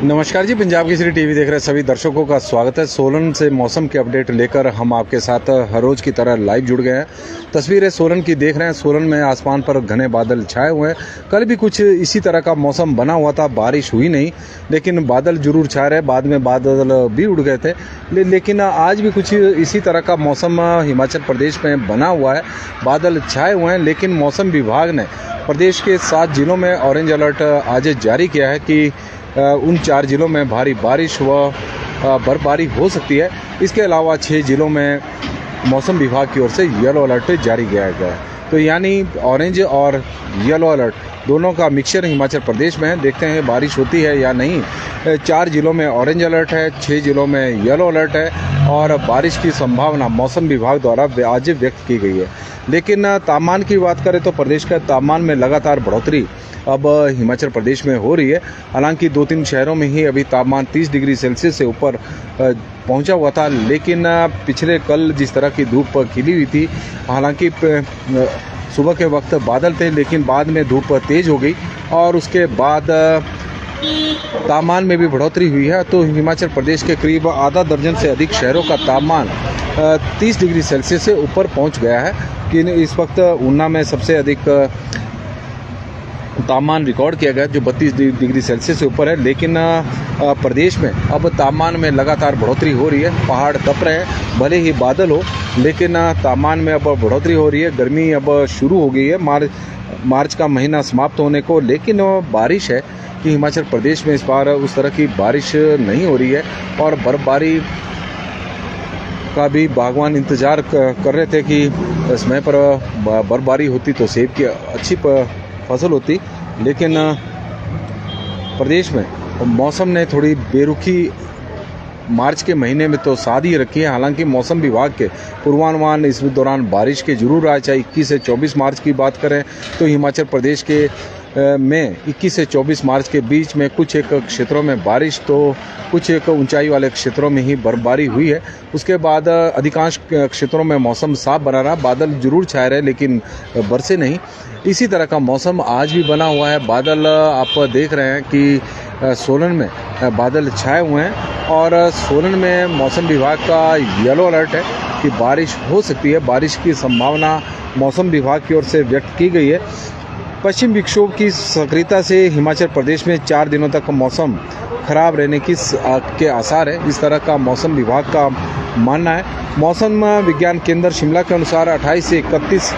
नमस्कार जी, पंजाब केसरी टीवी देख रहे सभी दर्शकों का स्वागत है। सोलन से मौसम के अपडेट लेकर हम आपके साथ हर रोज़ की तरह लाइव जुड़ गए हैं। तस्वीरें सोलन की देख रहे हैं। सोलन में आसमान पर घने बादल छाए हुए हैं। कल भी कुछ इसी तरह का मौसम बना हुआ था, बारिश हुई नहीं, लेकिन बादल जरूर छाए रहे। बाद में बादल भी उड़ गए थे, लेकिन आज भी कुछ इसी तरह का मौसम हिमाचल प्रदेश में बना हुआ है। बादल छाए हुए हैं, लेकिन मौसम विभाग ने प्रदेश के 7 जिलों में ऑरेंज अलर्ट आज जारी किया है कि उन 4 जिलों में भारी बारिश व बर्फबारी हो सकती है। इसके अलावा 6 जिलों में मौसम विभाग की ओर से येलो अलर्ट जारी किया गया है। तो यानी ऑरेंज और येलो अलर्ट दोनों का मिक्सचर हिमाचल प्रदेश में है। देखते हैं बारिश होती है या नहीं। 4 जिलों में ऑरेंज अलर्ट है, 6 जिलों में येलो अलर्ट है और बारिश की संभावना मौसम विभाग द्वारा आज व्यक्त की गई है। लेकिन तापमान की बात करें तो प्रदेश का तापमान में लगातार बढ़ोतरी अब हिमाचल प्रदेश में हो रही है। हालांकि 2-3 शहरों में ही अभी तापमान 30 डिग्री सेल्सियस से ऊपर पहुंचा हुआ था, लेकिन पिछले कल जिस तरह की धूप खिली हुई थी, हालांकि सुबह के वक्त बादल थे, लेकिन बाद में धूप तेज़ हो गई और उसके बाद तापमान में भी बढ़ोतरी हुई है। तो हिमाचल प्रदेश के करीब आधा दर्जन से अधिक शहरों का तापमान 30 डिग्री सेल्सियस से ऊपर पहुंच गया है। कि इस वक्त ऊना में सबसे अधिक तापमान रिकॉर्ड किया गया जो 32 डिग्री सेल्सियस से ऊपर है। लेकिन प्रदेश में अब तापमान में लगातार बढ़ोतरी हो रही है। पहाड़ तप रहे हैं, भले ही बादल हो, लेकिन तापमान में अब बढ़ोतरी हो रही है। गर्मी अब शुरू हो गई है, मार्च का महीना समाप्त होने को। लेकिन बारिश है कि हिमाचल प्रदेश में इस बार उस तरह की बारिश नहीं हो रही है और बर्फबारी का भी बागवान इंतज़ार कर रहे थे कि समय पर बर्फबारी होती तो सेब की अच्छी फसल होती। लेकिन प्रदेश में मौसम ने थोड़ी बेरुखी मार्च के महीने में तो साध ही रखी है। हालांकि मौसम विभाग के पूर्वानुमान इस दौरान बारिश के जरूर आए। चाहे 21 से 24 मार्च की बात करें तो हिमाचल प्रदेश के में 21 से 24 मार्च के बीच में कुछ एक क्षेत्रों में बारिश, तो कुछ एक ऊंचाई वाले क्षेत्रों में ही बर्फबारी हुई है। उसके बाद अधिकांश क्षेत्रों में मौसम साफ बना रहा। बादल जरूर छाए रहे, लेकिन बरसे नहीं। इसी तरह का मौसम आज भी बना हुआ है। बादल आप देख रहे हैं कि सोलन में बादल छाए हुए हैं और सोलन में मौसम विभाग का येलो अलर्ट है कि बारिश हो सकती है। बारिश की संभावना मौसम विभाग की ओर से व्यक्त की गई है। पश्चिम विक्षोभ की सक्रियता से हिमाचल प्रदेश में 4 दिनों तक मौसम खराब रहने के आसार है। इस तरह का मौसम विभाग का मानना है। मौसम विज्ञान केंद्र शिमला के अनुसार 28 से 31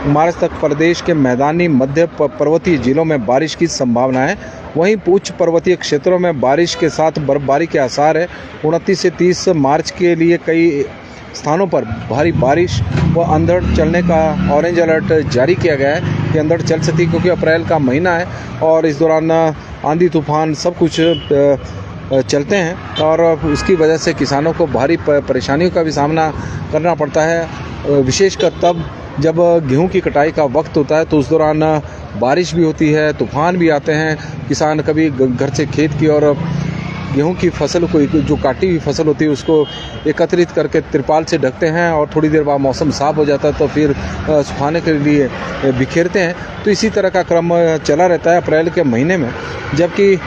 मार्च तक प्रदेश के मैदानी मध्य पर्वतीय जिलों में बारिश की संभावना है। वहीं उच्च पर्वतीय क्षेत्रों में बारिश के साथ बर्फबारी के आसार है। 29 से 30 मार्च के लिए कई स्थानों पर भारी बारिश व अंधड़ चलने का ऑरेंज अलर्ट जारी किया गया है कि अंधड़ चल सकती है, क्योंकि अप्रैल का महीना है और इस दौरान आंधी तूफान सब कुछ चलते हैं और उसकी वजह से किसानों को भारी परेशानियों का भी सामना करना पड़ता है। विशेषकर तब जब गेहूं की कटाई का वक्त होता है, तो उस दौरान बारिश भी होती है, तूफान भी आते हैं। किसान कभी घर से खेत की और गेहूं की फसल को, जो काटी हुई फसल होती है, उसको एकत्रित करके तिरपाल से ढकते हैं और थोड़ी देर बाद मौसम साफ हो जाता है तो फिर सुखाने के लिए बिखेरते हैं। तो इसी तरह का क्रम चला रहता है अप्रैल के महीने में। जबकि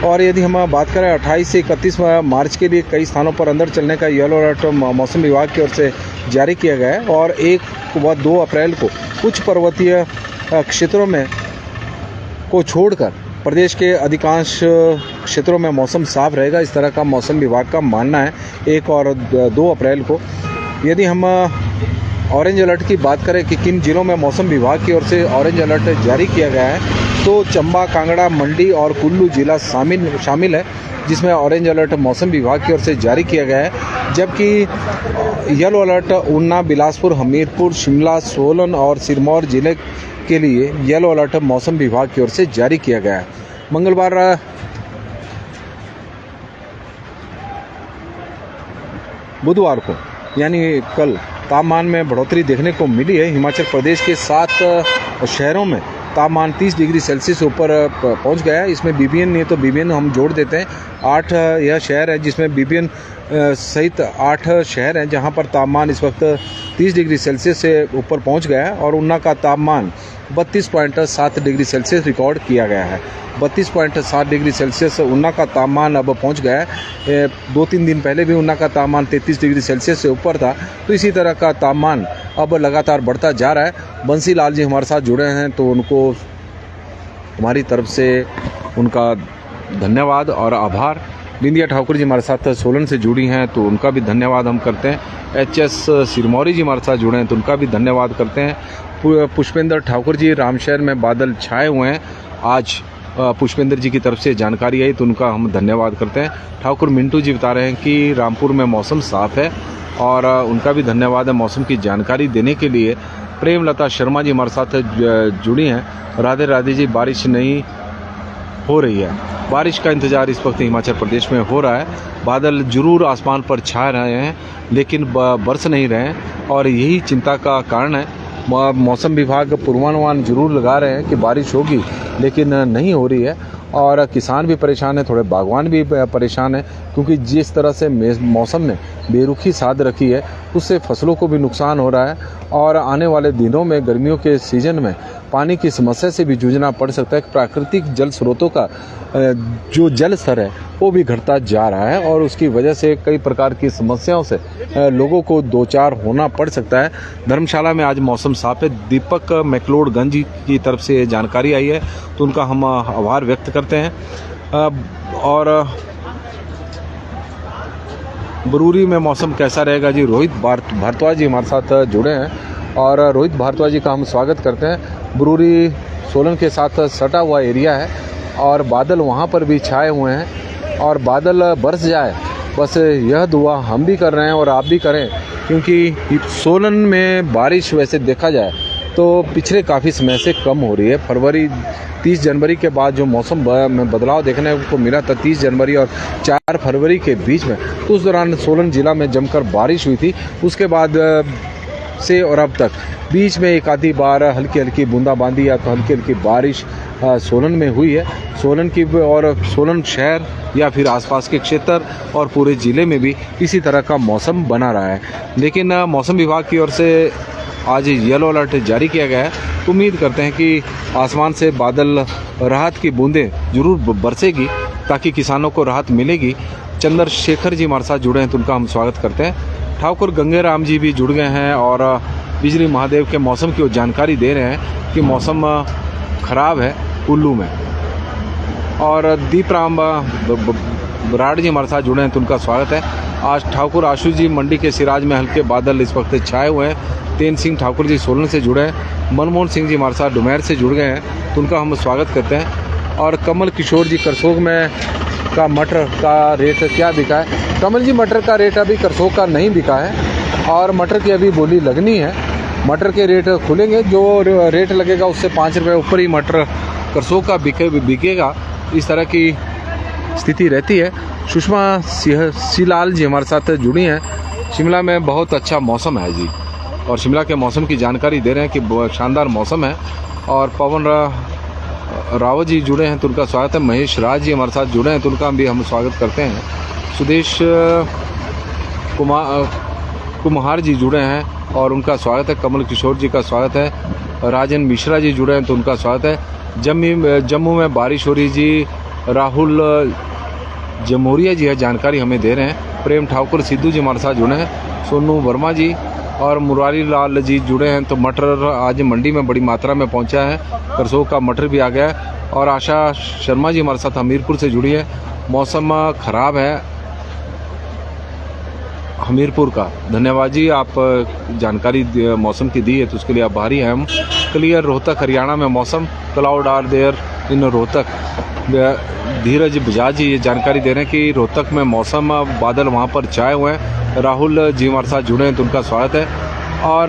और यदि हम बात करें 28 से 31 मार्च के लिए कई स्थानों पर अंदर चलने का येलो अलर्ट मौसम विभाग की ओर से जारी किया गया है और 1 व 2 अप्रैल को कुछ पर्वतीय क्षेत्रों में को छोड़कर प्रदेश के अधिकांश क्षेत्रों में मौसम साफ रहेगा। इस तरह का मौसम विभाग का मानना है। 1 और 2 अप्रैल को यदि हम ऑरेंज अलर्ट की बात करें कि किन जिलों में मौसम विभाग की ओर से ऑरेंज अलर्ट जारी किया गया है, तो चंबा, कांगड़ा, मंडी और कुल्लू जिला शामिल है, जिसमें ऑरेंज अलर्ट मौसम विभाग की ओर से जारी किया गया है। जबकि येलो अलर्ट ऊना, बिलासपुर, हमीरपुर, शिमला, सोलन और सिरमौर जिले के लिए येलो अलर्ट मौसम विभाग की ओर से जारी किया गया है। मंगलवार बुधवार को यानी कल तापमान में बढ़ोतरी देखने को मिली है। हिमाचल प्रदेश के 7 शहरों में तापमान 30 डिग्री सेल्सियस से ऊपर पहुंच गया है। इसमें बीबीएन नहीं है तो बीबीएन हम जोड़ देते हैं। 8 यह शहर है जिसमें बीबीएन सहित 8 शहर हैं जहां पर तापमान इस वक्त 30 डिग्री सेल्सियस से ऊपर पहुंच गया है और ऊना का तापमान 32.7 डिग्री सेल्सियस रिकॉर्ड किया गया है। 32.7 डिग्री सेल्सियस ऊना का तापमान अब पहुंच गया है। 2-3 दिन पहले भी ऊना का तापमान 33 डिग्री सेल्सियस से ऊपर था, तो इसी तरह का तापमान अब लगातार बढ़ता जा रहा है। बंसी लाल जी हमारे साथ जुड़े हैं, तो उनको हमारी तरफ से उनका धन्यवाद और आभार। बिंदिया ठाकुर जी हमारे साथ सोलन से जुड़ी हैं, तो उनका भी धन्यवाद हम करते हैं। HS सिरमौरी जी हमारे साथ जुड़े हैं, तो उनका भी धन्यवाद करते हैं। पुष्पेंद्र ठाकुर जी, रामशहर में बादल छाए हुए हैं, आज पुष्पेंद्र जी की तरफ से जानकारी आई, तो उनका हम धन्यवाद करते हैं। ठाकुर मिंटू जी बता रहे हैं कि रामपुर में मौसम साफ़ है, और उनका भी धन्यवाद है मौसम की जानकारी देने के लिए। प्रेमलता शर्मा जी हमारे साथ जुड़ी हैं, राधे राधे जी। बारिश नहीं हो रही है, बारिश का इंतज़ार इस वक्त हिमाचल प्रदेश में हो रहा है। बादल जरूर आसमान पर छा रहे हैं, लेकिन बरस नहीं रहे हैं, और यही चिंता का कारण है। मौसम विभाग पूर्वानुमान जरूर लगा रहे हैं कि बारिश होगी, लेकिन नहीं हो रही है, और किसान भी परेशान है, थोड़े बागवान भी परेशान है, क्योंकि जिस तरह से मौसम ने बेरुखी साध रखी है, उससे फसलों को भी नुकसान हो रहा है। और आने वाले दिनों में गर्मियों के सीजन में पानी की समस्या से भी जूझना पड़ सकता है। प्राकृतिक जल स्रोतों का जो जल स्तर है वो भी घटता जा रहा है, और उसकी वजह से कई प्रकार की समस्याओं से लोगों को दो चार होना पड़ सकता है। धर्मशाला में आज मौसम साफ है। दीपक मैक्लोडगंज की तरफ से जानकारी आई है, तो उनका हम आभार व्यक्त करते हैं। और बरूरी में मौसम कैसा रहेगा जी? रोहित भारद्वाज जी हमारे साथ जुड़े हैं, और रोहित भारद्वाज जी का हम स्वागत करते हैं। बरूरी सोलन के साथ सटा हुआ एरिया है, और बादल वहाँ पर भी छाए हुए हैं, और बादल बरस जाए, बस यह दुआ हम भी कर रहे हैं और आप भी करें, क्योंकि सोलन में बारिश वैसे देखा जाए तो पिछले काफ़ी समय से कम हो रही है। 30 जनवरी के बाद जो मौसम में बदलाव देखने को मिला था 30 जनवरी और 4 फरवरी के बीच में, तो उस दौरान सोलन ज़िला में जमकर बारिश हुई थी। उसके बाद से और अब तक बीच में एक आधी बार हल्की हल्की बूंदाबांदी या तो हल्की हल्की बारिश सोलन में हुई है। सोलन की और सोलन शहर या फिर आसपास के क्षेत्र और पूरे ज़िले में भी इसी तरह का मौसम बना रहा है। लेकिन मौसम विभाग की ओर से आज येलो अलर्ट जारी किया गया है, तो उम्मीद करते हैं कि आसमान से बादल राहत की बूंदें जरूर बरसेगी, ताकि किसानों को राहत मिलेगी। चंद्रशेखर जी हमारे साथ जुड़े हैं, तो उनका हम स्वागत करते हैं। ठाकुर गंगेराम जी भी जुड़ गए हैं, और बिजली महादेव के मौसम की जानकारी दे रहे हैं कि मौसम ख़राब है कुल्लू में। और दीपराम बराड़ जी हमारे साथ जुड़े हैं, तो उनका स्वागत है। आज ठाकुर आशु जी मंडी के सिराज में हल्के बादल इस वक्त छाए हुए हैं। तेन सिंह ठाकुर जी सोलन से जुड़े हैं। मनमोहन सिंह जी हमारे साथ डुमैर से जुड़ गए हैं, तो उनका हम स्वागत करते हैं। और कमल किशोर जी करसोग में का मटर का रेट क्या बिका है? कमल जी, मटर का रेट अभी करसोग का नहीं बिका है, और मटर की अभी बोली लगनी है। मटर के रेट खुलेंगे, जो रेट लगेगा उससे 5 रुपये ऊपर ही मटर करसोग का बिकेगा। इस तरह की स्थिति रहती है। सुषमा सिलाल जी हमारे साथ जुड़ी हैं। शिमला में बहुत अच्छा मौसम है जी, और शिमला के मौसम की जानकारी दे रहे हैं कि शानदार मौसम है। और पवन रावत जी जुड़े हैं, तो उनका स्वागत है। महेश राज जी हमारे साथ जुड़े हैं, तो उनका भी हम स्वागत करते हैं। सुदेश कुमार जी जुड़े हैं, और उनका स्वागत है। कमल किशोर जी का स्वागत है। राजन मिश्रा जी जुड़े हैं, तो उनका स्वागत है। जम्मू में बारिश हो रही जी, राहुल जमोरिया जी है जानकारी हमें दे रहे हैं। प्रेम ठाकुर सिद्धू जी हमारे साथ जुड़े हैं। सोनू वर्मा जी और मुरारी लाल जी जुड़े हैं, तो मटर आज मंडी में बड़ी मात्रा में पहुंचा है। करसोग का मटर भी आ गया है। और आशा शर्मा जी हमारे साथ हमीरपुर से जुड़ी है। मौसम ख़राब है हमीरपुर का। धन्यवाद जी, आप जानकारी मौसम की दी है, तो उसके लिए आभारी हैं हम। क्लियर रोहतक हरियाणा में मौसम, cloud are there in Rohtak. Dheeraj Bajaj ji ये जानकारी दे रहे हैं कि रोहतक में मौसम बादल वहाँ पर छाए हुए हैं। राहुल जी हमारे साथ जुड़े हैं, तो उनका स्वागत है। और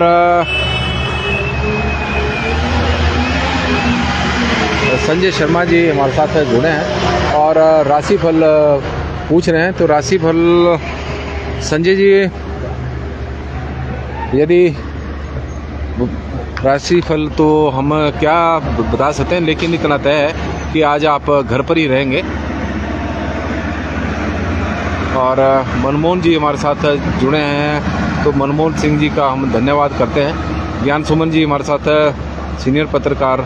संजय शर्मा जी हमारे साथ जुड़े हैं, और राशिफल पूछ रहे हैं। तो राशिफल संजय जी, यदि राशिफल तो हम क्या बता सकते हैं, लेकिन इतना तय है कि आज आप घर पर ही रहेंगे। और मनमोहन जी हमारे साथ जुड़े हैं, तो मनमोहन सिंह जी का हम धन्यवाद करते हैं। ज्ञान सुमन जी हमारे साथ सीनियर पत्रकार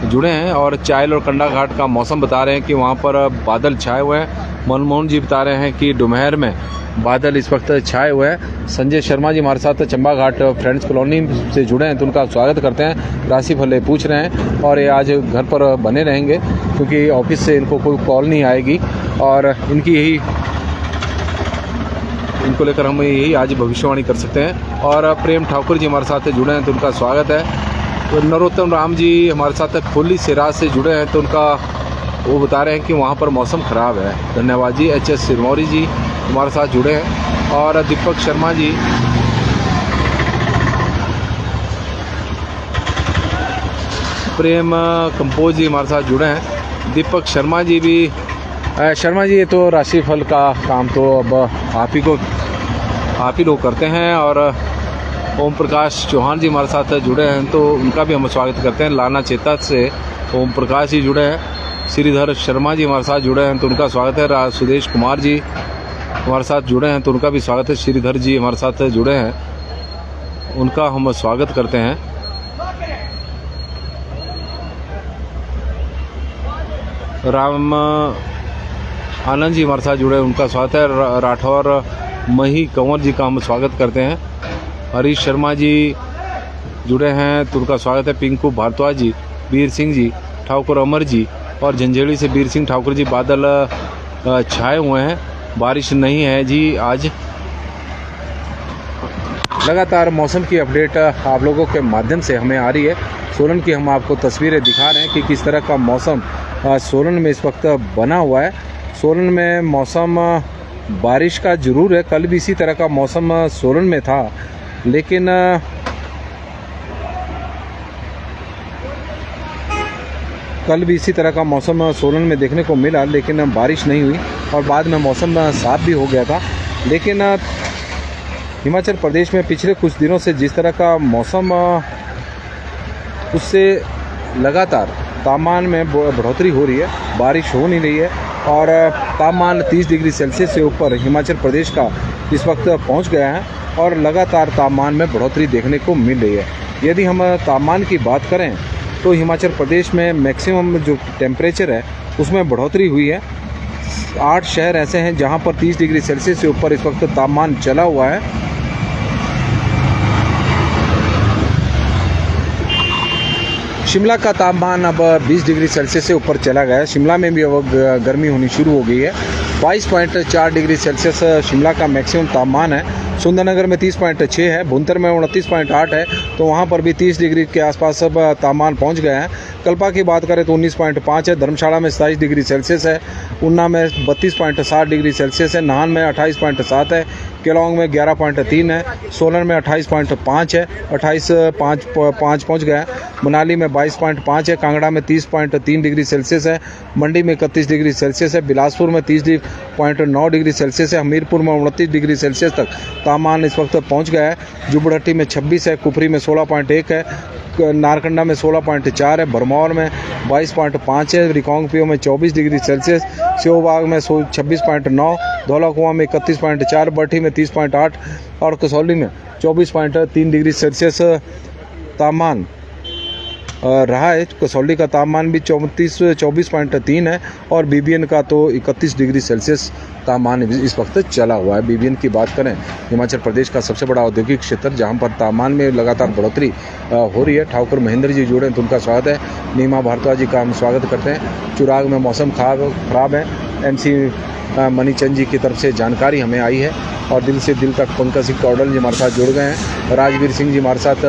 जुड़े हैं और चायल और कंडा घाट का मौसम बता रहे हैं कि वहाँ पर बादल छाए हुए हैं। मनमोहन जी बता रहे हैं कि डुमहर में बादल इस वक्त छाए हुए हैं। संजय शर्मा जी हमारे साथ चंबा घाट फ्रेंड्स कॉलोनी से जुड़े हैं, तो उनका स्वागत करते हैं। राशि फल पूछ रहे हैं और ये आज घर पर बने रहेंगे क्योंकि ऑफिस से इनको कोई कॉल नहीं आएगी और इनको लेकर हम यही आज भविष्यवाणी कर सकते हैं। और प्रेम ठाकुर जी हमारे साथ जुड़े हैं, तो उनका स्वागत है। तो नरोत्तम राम जी हमारे साथ खोली सिराज से जुड़े हैं, तो उनका वो बता रहे हैं कि वहाँ पर मौसम ख़राब है। धन्यवाद जी। एच एस सिरमौरी जी हमारे साथ जुड़े हैं और दीपक शर्मा जी प्रेम कंपोज जी हमारे साथ जुड़े हैं। दीपक शर्मा जी भी शर्मा जी, ये तो राशिफल का काम तो अब आप ही लोग करते हैं। और ओम प्रकाश चौहान जी हमारे साथ जुड़े हैं, तो उनका भी हम स्वागत करते हैं। लाना चेता से ओम प्रकाश जी जुड़े हैं। श्रीधर शर्मा जी हमारे साथ जुड़े हैं, तो उनका स्वागत है। सुदेश कुमार जी हमारे साथ जुड़े हैं, तो उनका भी स्वागत है। श्रीधर जी हमारे साथ जुड़े हैं, उनका हम स्वागत करते हैं। राम आनंद जी हमारे साथ जुड़े हैं, उनका स्वागत है। राठौर मही कंवर जी का हम स्वागत करते हैं। हरीश शर्मा जी जुड़े हैं, तो उनका स्वागत है। पिंकू भारद्वाज जी, वीर सिंह जी, ठाकुर अमर जी और झंझेड़ी से वीर सिंह ठाकुर जी। बादल छाए हुए हैं, बारिश नहीं है जी आज। लगातार मौसम की अपडेट आप लोगों के माध्यम से हमें आ रही है। सोलन की हम आपको तस्वीरें दिखा रहे हैं कि किस तरह का मौसम सोलन में इस वक्त बना हुआ है। सोलन में मौसम बारिश का जरूर है, कल भी इसी तरह का मौसम सोलन में था, लेकिन कल भी इसी तरह का मौसम सोलन में देखने को मिला, लेकिन बारिश नहीं हुई और बाद में मौसम साफ भी हो गया था। लेकिन हिमाचल प्रदेश में पिछले कुछ दिनों से जिस तरह का मौसम, उससे लगातार तापमान में बढ़ोतरी हो रही है, बारिश हो नहीं रही है और तापमान 30 डिग्री सेल्सियस से ऊपर हिमाचल प्रदेश का इस वक्त पहुंच गया है और लगातार तापमान में बढ़ोतरी देखने को मिल रही है। यदि हम तापमान की बात करें तो हिमाचल प्रदेश में मैक्सिमम जो टेम्परेचर है उसमें बढ़ोतरी हुई है। 8 शहर ऐसे हैं जहां पर 30 डिग्री सेल्सियस से ऊपर इस वक्त तापमान चला हुआ है। शिमला का तापमान अब 20 डिग्री सेल्सियस से ऊपर चला गया है। शिमला में भी अब गर्मी होनी शुरू हो गई है। 22.4 डिग्री सेल्सियस शिमला का मैक्सिमम तापमान है। सुंदरनगर में 30.6 है, भुंतर में 29.8 है, तो वहाँ पर भी 30 डिग्री के आसपास अब तापमान पहुँच गया है। कल्पा की बात करें तो 19.5 है, धर्मशाला में 27 डिग्री सेल्सियस है, ऊना में 32.7 डिग्री सेल्सियस है, नाहन में 28.7 है, केलांग में 11.3 है, सोलन में 28.5 है, 28.5 पहुँच गया है, मनाली में 22.5 है, कांगड़ा में 30.3 डिग्री सेल्सियस है, मंडी में 31 डिग्री सेल्सियस है, बिलासपुर में 30.9 डिग्री सेल्सियस है, हमीरपुर में 29 डिग्री सेल्सियस तक तापमान इस वक्त पहुंच गया है। जुब्बड़हट्टी में 26 है, कुफरी में 16.1 है, नारकंडा में 16.4 है, भरमौर में 22.5 है, रिकांगपिओ में 24 डिग्री सेल्सियस, सेवबाग में 26.9, धौलाकुआं में 31.4, बठी में 30.8 और कसौली में 24.3 डिग्री सेल्सियस तापमान रहा है। कसौली का तापमान भी 24.3 है और बीबीएन का तो 31 डिग्री सेल्सियस तापमान इस वक्त चला हुआ है। बीबीएन की बात करें, हिमाचल प्रदेश का सबसे बड़ा औद्योगिक क्षेत्र जहां पर तापमान में लगातार बढ़ोतरी हो रही है। ठाकुर महेंद्र जी जुड़े हैं, तो उनका स्वागत है। नीमा भारद्वाज जी का हम स्वागत करते हैं। चुराग में मौसम खराब है, एमसी मनीचंद जी की तरफ से जानकारी हमें आई है। और दिल से दिल तक पंकज सिंह कौडल जी हमारे साथ जुड़ गए हैं। राजवीर सिंह जी हमारे साथ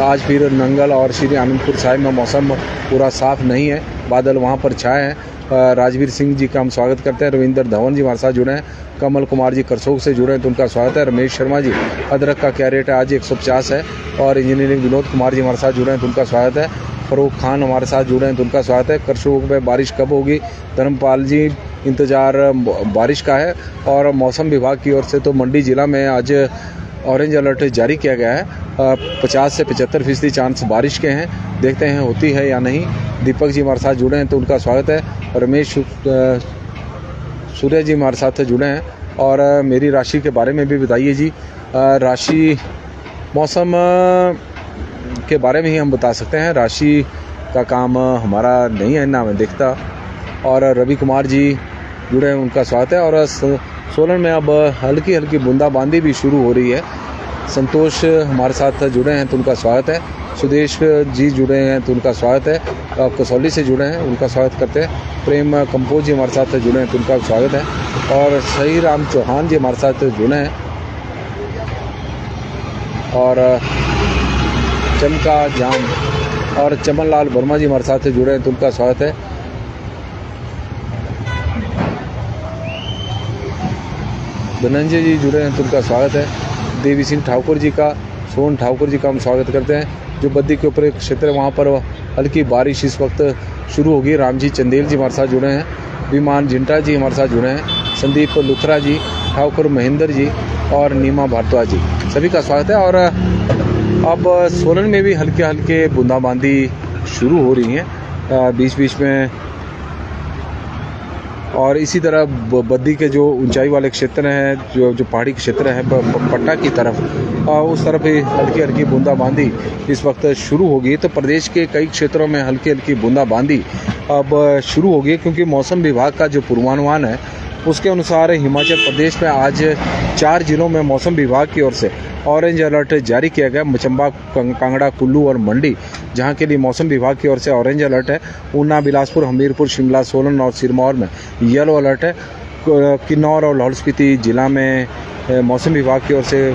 आज फिर नंगल और श्री आनंदपुर साहिब में मौसम पूरा साफ नहीं है, बादल वहां पर छाए हैं। राजवीर सिंह जी का हम स्वागत करते हैं। रविंदर धवन जी हमारे साथ जुड़े हैं। कमल कुमार जी करसोग से जुड़े हैं, तो उनका स्वागत है। रमेश शर्मा जी, अदरक का क्या रेट है? आज 150 है। और इंजीनियरिंग विनोद कुमार जी हमारे साथ जुड़े हैं, तो उनका स्वागत है। फरूक खान हमारे साथ जुड़े हैं, तो उनका स्वागत है। करसोग में बारिश कब होगी? धर्मपाल जी, इंतज़ार बारिश का है। और मौसम विभाग की ओर से तो मंडी ज़िला में आज ऑरेंज अलर्ट जारी किया गया है। 50 से 75% चांस बारिश के हैं, देखते हैं होती है या नहीं। दीपक जी हमारे साथ जुड़े हैं, तो उनका स्वागत है। रमेश सूर्य जी हमारे साथ जुड़े हैं, और मेरी राशि के बारे में भी बताइए जी। राशि मौसम के बारे में ही हम बता सकते हैं, राशि का काम हमारा नहीं है, ना हमें दिखता। और रवि कुमार जी जुड़े हैं, उनका स्वागत है। और सोलन में अब हल्की हल्की बूंदाबांदी भी शुरू हो रही है। संतोष हमारे साथ जुड़े हैं तो उनका स्वागत है। सुदेश जी जुड़े हैं तो उनका स्वागत है। कसौली से जुड़े हैं, उनका स्वागत करते हैं। प्रेम कंपोज जी हमारे साथ जुड़े हैं तो उनका स्वागत है। और सही राम चौहान जी हमारे साथ जुड़े हैं। और चमका जाम और चमन लाल वर्मा जी हमारे साथ जुड़े हैं तो उनका स्वागत है। धनंजय जी जुड़े हैं तो उनका स्वागत है। देवी सिंह ठाकुर जी का, सोन ठाकुर जी का हम स्वागत करते हैं। जो बद्दी के ऊपर एक क्षेत्र है वहाँ पर हल्की बारिश इस वक्त शुरू होगी। रामजी चंदेल जी हमारे साथ जुड़े हैं। विमान जिंटा जी हमारे साथ जुड़े हैं। संदीप लुथरा जी, ठाकुर महेंद्र जी और नीमा भारद्वाज जी, सभी का स्वागत है। और अब सोलन में भी हल्के हल्के बूंदाबांदी शुरू हो रही हैं बीच बीच में। और इसी तरह बद्दी के जो ऊंचाई वाले क्षेत्र हैं, जो पहाड़ी क्षेत्र हैं पट्टा की तरफ, उस तरफ भी हल्की हल्की बूंदाबांदी इस वक्त शुरू होगी। तो प्रदेश के कई क्षेत्रों में हल्की हल्की बूंदाबांदी अब शुरू होगी, क्योंकि मौसम विभाग का जो पूर्वानुमान है उसके अनुसार हिमाचल प्रदेश में आज 4 जिलों में मौसम विभाग की ओर से ऑरेंज अलर्ट जारी किया गया। चंबा, कांगड़ा, कुल्लू और मंडी, जहां के लिए मौसम विभाग की ओर से ऑरेंज अलर्ट है। ऊना, बिलासपुर, हमीरपुर, शिमला, सोलन और सिरमौर में येलो अलर्ट है। किन्नौर और लाहौल स्पीति जिला में मौसम विभाग की ओर से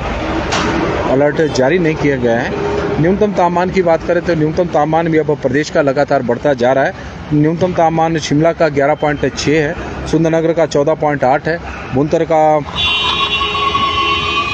अलर्ट जारी नहीं किया गया है। न्यूनतम तापमान की बात करें तो न्यूनतम तापमान भी अब प्रदेश का लगातार बढ़ता जा रहा है। न्यूनतम तापमान शिमला का 11.6 है, सुंदरनगर का 14.8 है, बुनतर का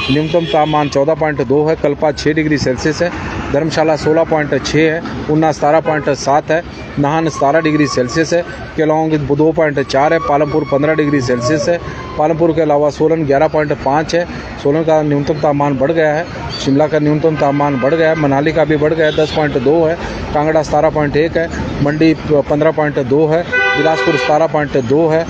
न्यूनतम तापमान 14.2 है, कल्पा 6 डिग्री सेल्सियस है, धर्मशाला 16.6 है, उन्ना 17.7 है, नाहन 17 डिग्री सेल्सियस है, केलांग 2.4 है, पालमपुर 15 डिग्री सेल्सियस है। पालमपुर के अलावा सोलन 11.5 है। सोलन का न्यूनतम तापमान बढ़ गया है। शिमला का न्यूनतम तापमान बढ़ गया है। मनाली का भी बढ़ गया है, 10.2 है। कांगड़ा 17.1 है, मंडी 15.2 है, बिलासपुर 17.2 है,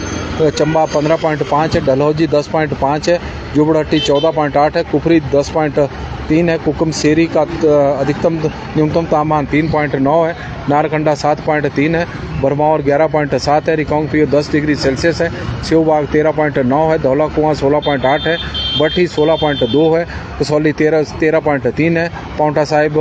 चंबा 15.5 है, डलहौजी 10.5 है, जुबड़हट्टी 14.8 है, कुफरी 10.3 है, कुकुमसेरी का अधिकतम न्यूनतम तापमान 3.9 है, नारकंडा 7.3 है, भरमौर 11.7 है, रिकांगपिओ 10 डिग्री सेल्सियस है, सेवबाग 13.9 है, धौला कुआं 16.8 है, भट्टी 16.2 है, कसौली 13.3 है, पाउंटा साहिब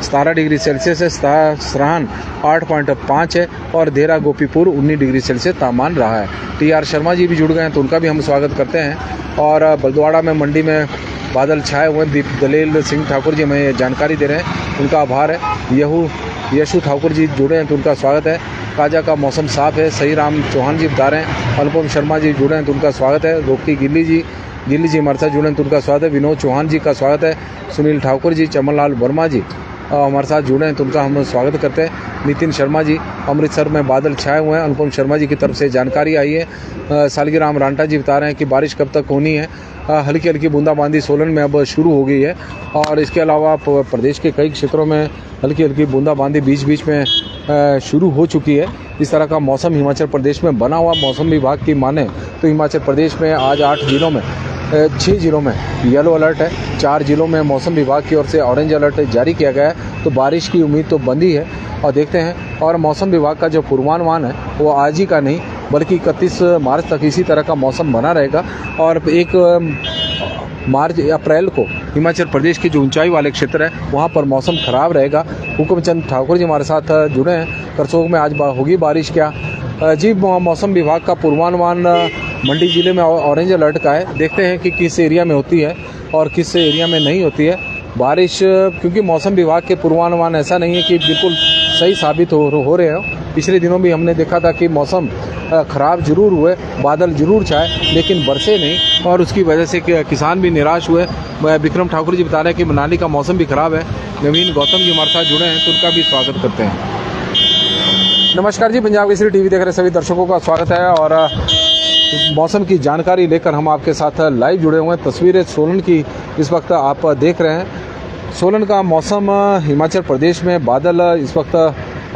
17 डिग्री सेल्सियस है, सराहन 8.5 है और देरा गोपीपुर 19 डिग्री सेल्सियस तापमान रहा है। TR शर्मा जी भी जुड़ गए हैं तो उनका भी हम स्वागत करते हैं। और बलद्वाड़ा में मंडी में बादल छाए हुए हैं। दलेल सिंह ठाकुर जी हमें जानकारी दे रहे हैं, उनका आभार है। यशु ठाकुर जी जुड़े हैं तो उनका स्वागत है। काजा का मौसम साफ है, सही राम चौहान जी बता रहे हैं। अनुपम शर्मा जी जुड़े हैं तो उनका स्वागत है। रोकी गिल्ली जी हमारे साथ जुड़े हैं तो उनका स्वागत है। विनोद चौहान जी का स्वागत है। सुनील ठाकुर जी, चमनलाल वर्मा जी हमारे साथ जुड़े हैं तो उनका हम स्वागत करते हैं। नितिन शर्मा जी, अमृतसर में बादल छाए हुए हैं, अनुपम शर्मा जी की तरफ से जानकारी आई है। सालगिराम रांटा जी बता रहे हैं कि बारिश कब तक होनी है। हल्की हल्की बूंदाबांदी सोलन में अब शुरू हो गई है। और इसके अलावा प्रदेश के कई क्षेत्रों में हल्की हल्की बूंदाबांदी बीच बीच में शुरू हो चुकी है। इस तरह का मौसम हिमाचल प्रदेश में बना हुआ। मौसम विभाग की माने तो हिमाचल प्रदेश में आज 6 जिलों में येलो अलर्ट है। 4 जिलों में मौसम विभाग की ओर से ऑरेंज अलर्ट जारी किया गया है। तो बारिश की उम्मीद तो बंदी है और देखते हैं। और मौसम विभाग का जो पूर्वानुमान है वो आज ही का नहीं बल्कि 31 मार्च तक इसी तरह का मौसम बना रहेगा। और 1 अप्रैल को हिमाचल प्रदेश के जो ऊंचाई वाले क्षेत्र है वहाँ पर मौसम खराब रहेगा। हुकुमचंद ठाकुर जी हमारे साथ जुड़े हैं। करसोग में आज होगी बारिश क्या? जी, मौसम विभाग का पूर्वानुमान मंडी ज़िले में ऑरेंज अलर्ट का है। देखते हैं कि किस एरिया में होती है और किस एरिया में नहीं होती है बारिश, क्योंकि मौसम विभाग के पूर्वानुमान ऐसा नहीं है कि बिल्कुल सही साबित हो रहे हो। पिछले दिनों भी हमने देखा था कि मौसम ख़राब जरूर हुए, बादल जरूर छाए लेकिन बरसे नहीं और उसकी वजह से किसान भी निराश हुए। विक्रम ठाकुर जी बता रहे हैं कि मनाली का मौसम भी ख़राब है। नवीन गौतम जी हमारे साथ जुड़े हैं तो उनका भी स्वागत करते हैं। नमस्कार जी, पंजाब केसरी टीवी देख रहे सभी दर्शकों का स्वागत है। और मौसम की जानकारी लेकर हम आपके साथ लाइव जुड़े हुए हैं। तस्वीरें सोलन की इस वक्त आप देख रहे हैं। सोलन का मौसम हिमाचल प्रदेश में बादल इस वक्त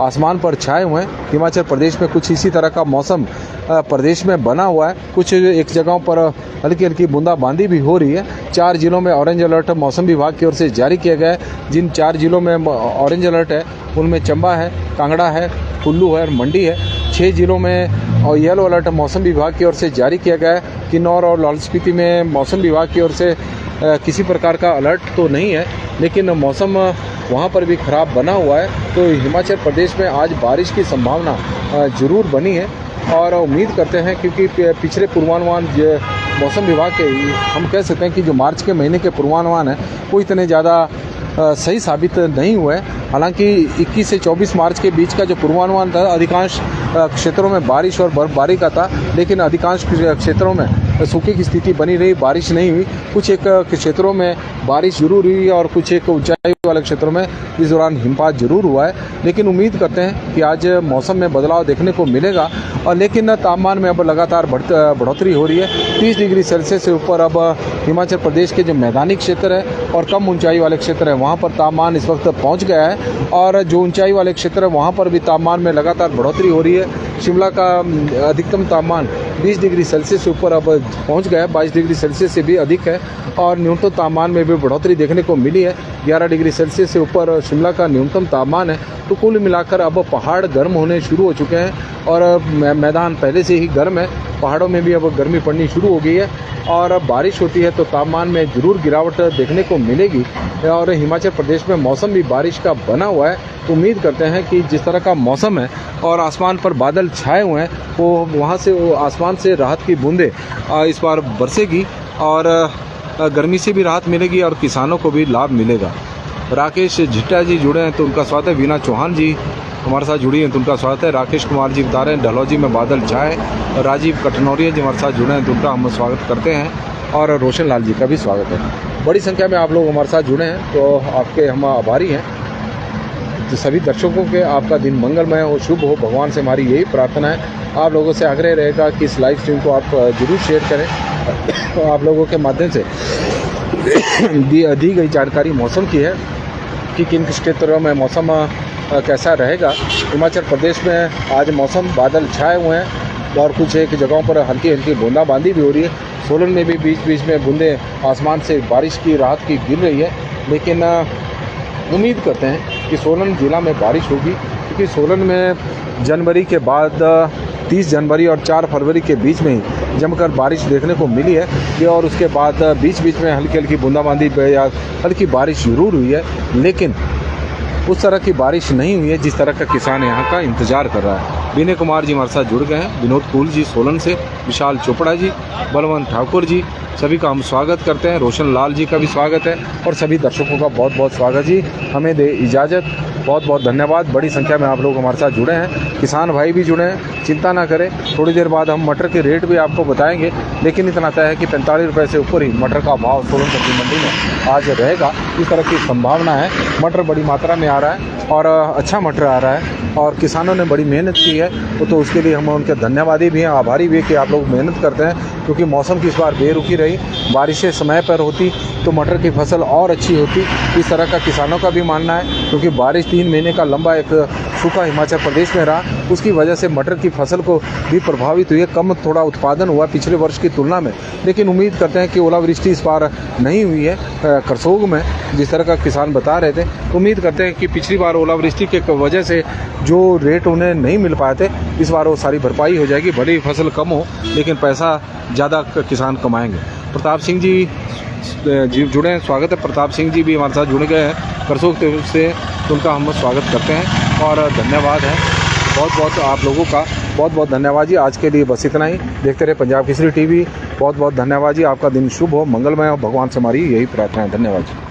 आसमान पर छाए हुए हैं। हिमाचल प्रदेश में कुछ इसी तरह का मौसम प्रदेश में बना हुआ है। कुछ एक जगहों पर हल्की हल्की बूंदाबांदी भी हो रही है। 4 जिलों में ऑरेंज अलर्ट मौसम विभाग की ओर से जारी किया गया है। जिन 4 जिलों में ऑरेंज अलर्ट है उनमें चंबा है, कांगड़ा है, कुल्लू है और मंडी है। 6 जिलों में और येलो अलर्ट मौसम विभाग की ओर से जारी किया गया है। किन्नौर और लाहौल स्पीति में मौसम विभाग की ओर से किसी प्रकार का अलर्ट तो नहीं है, लेकिन मौसम वहाँ पर भी ख़राब बना हुआ है। तो हिमाचल प्रदेश में आज बारिश की संभावना ज़रूर बनी है और उम्मीद करते हैं, क्योंकि पिछले पूर्वानुमान मौसम विभाग के हम कह सकते हैं कि जो मार्च के महीने के पूर्वानुमान है वो इतने ज़्यादा सही साबित नहीं हुए। हालांकि 21 से 24 मार्च के बीच का जो पूर्वानुमान था अधिकांश क्षेत्रों में बारिश और बर्फबारी का था, लेकिन अधिकांश क्षेत्रों में सूखे की स्थिति बनी रही, बारिश नहीं हुई। कुछ एक क्षेत्रों में बारिश जरूर हुई और कुछ एक ऊंचाई वाले क्षेत्रों में इस दौरान हिमपात जरूर हुआ है। लेकिन उम्मीद करते हैं कि आज मौसम में बदलाव देखने को मिलेगा और लेकिन तापमान में अब लगातार बढ़ोतरी हो रही है। 30 डिग्री सेल्सियस से ऊपर अब हिमाचल प्रदेश के जो मैदानी क्षेत्र है और कम ऊंचाई वाले क्षेत्र है वहाँ पर तापमान इस वक्त पहुँच गया है और जो ऊंचाई वाले क्षेत्र है वहाँ पर भी तापमान में लगातार बढ़ोतरी हो रही है। शिमला का अधिकतम तापमान 20 डिग्री सेल्सियस से ऊपर अब पहुंच गया है, 22 डिग्री सेल्सियस से भी अधिक है और न्यूनतम तापमान में भी बढ़ोतरी देखने को मिली है। 11 डिग्री सेल्सियस से ऊपर शिमला का न्यूनतम तापमान है। तो कुल मिलाकर अब पहाड़ गर्म होने शुरू हो चुके हैं और मैदान पहले से ही गर्म है। पहाड़ों में भी अब गर्मी पड़नी शुरू हो गई है और अब बारिश होती है तो तापमान में ज़रूर गिरावट देखने को मिलेगी और हिमाचल प्रदेश में मौसम भी बारिश का बना हुआ है। तो उम्मीद करते हैं कि जिस तरह का मौसम है और आसमान पर बादल छाए हुए हैं वो वहाँ से वो आसमान से राहत की बूंदें इस बार बरसेगी और गर्मी से भी राहत मिलेगी और किसानों को भी लाभ मिलेगा। राकेश झिट्टा जी जुड़े हैं तो उनका स्वागत है। वीना चौहान जी हमारे साथ जुड़ी हैं तो उनका स्वागत है। राकेश कुमार जी बता रहे हैं डलहौजी में बादल छाए। राजीव कटनौरिया जी हमारे साथ जुड़े हैं तो उनका हम स्वागत करते हैं और रोशन लाल जी का भी स्वागत है। बड़ी संख्या में आप लोग हमारे साथ जुड़े हैं तो आपके हम आभारी हैं। तो सभी दर्शकों के आपका दिन मंगलमय हो, शुभ हो, भगवान से हमारी यही प्रार्थना है। आप लोगों से आग्रह रहेगा कि इस लाइव स्ट्रीम को आप जरूर शेयर करें। तो आप लोगों के माध्यम से दी गई जानकारी मौसम की है कि किन क्षेत्रों में मौसम कैसा रहेगा। हिमाचल प्रदेश में आज मौसम बादल छाए हुए हैं और कुछ एक जगहों पर हल्की हल्की बूंदाबांदी भी हो रही है। सोलन में भी बीच बीच में बूंदें आसमान से बारिश की राहत की गिर रही है, लेकिन उम्मीद करते हैं कि सोलन ज़िला में बारिश होगी, क्योंकि सोलन में जनवरी के बाद 30 जनवरी और 4 फरवरी के बीच में ही जमकर बारिश देखने को मिली है और उसके बाद बीच बीच में हल्की हल्की बूंदाबांदी या हल्की बारिश जरूर हुई है, लेकिन उस तरह की बारिश नहीं हुई है जिस तरह का किसान यहाँ का इंतज़ार कर रहा है। विनय कुमार जी हमारे साथ जुड़ गए हैं, विनोद कुल जी सोलन से, विशाल चोपड़ा जी, बलवंत ठाकुर जी, सभी का हम स्वागत करते हैं। रोशन लाल जी का भी स्वागत है और सभी दर्शकों का बहुत बहुत स्वागत जी। हमें दे इजाज़त, बहुत बहुत धन्यवाद। बड़ी संख्या में आप लोग हमारे साथ जुड़े हैं, किसान भाई भी जुड़े हैं। चिंता ना करें, थोड़ी देर बाद हम मटर के रेट भी आपको बताएंगे, लेकिन इतना तय है कि 45 रुपये से ऊपर ही मटर का भाव सोलन सब्जी मंडी में आज रहेगा, इस तरह की संभावना है। मटर बड़ी मात्रा में आ रहा है और अच्छा मटर आ रहा है और किसानों ने बड़ी मेहनत की है, तो उसके लिए हम उनके धन्यवादी भी हैं, आभारी भी हैं कि आप लोग मेहनत करते हैं। क्योंकि मौसम की इस बार बेरुखी रही, बारिशें समय पर होती तो मटर की फसल और अच्छी होती, इस तरह का किसानों का भी मानना है। क्योंकि बारिश 3 महीने का लंबा एक सूखा हिमाचल प्रदेश में रहा, उसकी वजह से मटर की फसल को भी प्रभावित हुई है, कम थोड़ा उत्पादन हुआ पिछले वर्ष की तुलना में। लेकिन उम्मीद करते हैं कि ओलावृष्टि इस बार नहीं हुई है करसोग में, जिस तरह का किसान बता रहे थे। उम्मीद करते हैं कि पिछली बार ओलावृष्टि के वजह से जो रेट उन्हें नहीं मिल पाए थे, इस बार वो सारी भरपाई हो जाएगी। भले ही फसल कम हो लेकिन पैसा ज़्यादा किसान कमाएंगे। प्रताप सिंह जी जुड़े हैं, स्वागत है। प्रताप सिंह जी भी हमारे साथ जुड़ गए हैं करसोग से, तो उनका हम स्वागत करते हैं और धन्यवाद है बहुत बहुत आप लोगों का, बहुत बहुत धन्यवाद जी। आज के लिए बस इतना ही। देखते रहे पंजाब केसरी टीवी। बहुत बहुत धन्यवाद जी। आपका दिन शुभ हो, मंगलमय हो, भगवान से हमारी यही प्रार्थना है। धन्यवाद जी।